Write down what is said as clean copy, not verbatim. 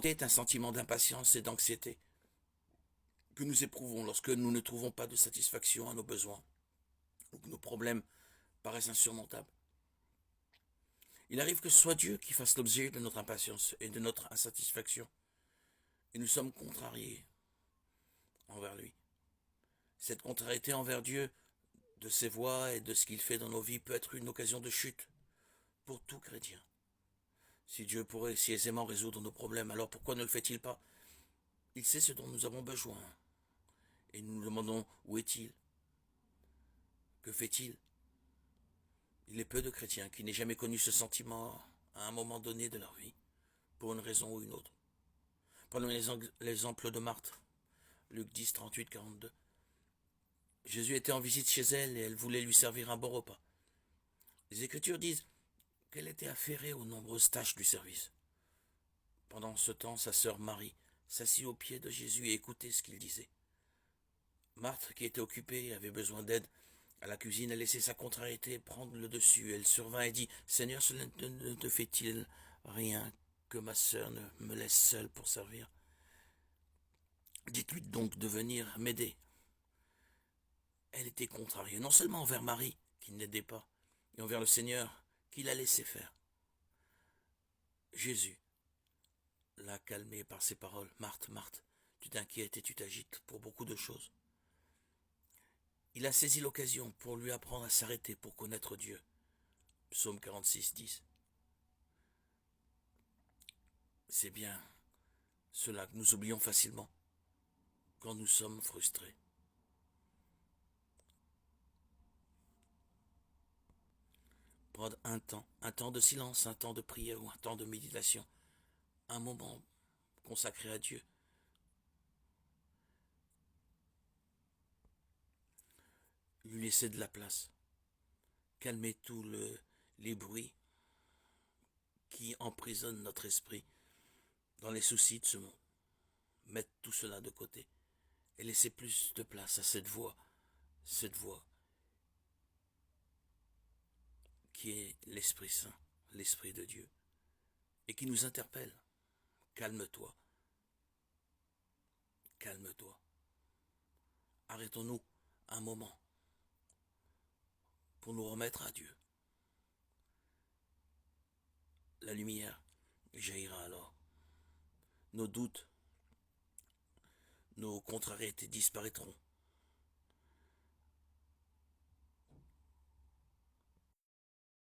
est un sentiment d'impatience et d'anxiété que nous éprouvons lorsque nous ne trouvons pas de satisfaction à nos besoins ou que nos problèmes paraissent insurmontables. Il arrive que ce soit Dieu qui fasse l'objet de notre impatience et de notre insatisfaction, et nous sommes contrariés envers lui. Cette contrariété envers Dieu, de ses voies et de ce qu'il fait dans nos vies, peut être une occasion de chute pour tout chrétien. Si Dieu pourrait si aisément résoudre nos problèmes, alors pourquoi ne le fait-il pas? Il sait ce dont nous avons besoin, et nous nous demandons où est-il? Que fait-il? Il est peu de chrétiens qui n'aient jamais connu ce sentiment à un moment donné de leur vie, pour une raison ou une autre. Prenons l'exemple de Marthe, Luc 10, 38, 42. Jésus était en visite chez elle et elle voulait lui servir un bon repas. Les Écritures disent qu'elle était affairée aux nombreuses tâches du service. Pendant ce temps, sa sœur Marie s'assit aux pieds de Jésus et écoutait ce qu'il disait. Marthe, qui était occupée, avait besoin d'aide à la cuisine, a laissé sa contrariété prendre le dessus. Elle survint et dit, « Seigneur, cela ne te fait-il rien que ma sœur ne me laisse seule pour servir? Dites-lui donc de venir m'aider. » Elle était contrariée, non seulement envers Marie, qui ne l'aidait pas, et envers le Seigneur, qui la laissait faire. Jésus l'a calmée par ses paroles. « Marthe, Marthe, tu t'inquiètes et tu t'agites pour beaucoup de choses. » Il a saisi l'occasion pour lui apprendre à s'arrêter pour connaître Dieu. Psaume 46, 10. C'est bien cela que nous oublions facilement quand nous sommes frustrés. Prendre un temps de silence, un temps de prière ou un temps de méditation, un moment consacré à Dieu. Lui laisser de la place. Calmer tous les bruits qui emprisonnent notre esprit dans les soucis de ce monde. Mettre tout cela de côté et laisser plus de place à cette voix qui est l'Esprit Saint, l'Esprit de Dieu, et qui nous interpelle. Calme-toi, calme-toi. Arrêtons-nous un moment pour nous remettre à Dieu. La lumière jaillira alors. Nos doutes, nos contrariétés disparaîtront.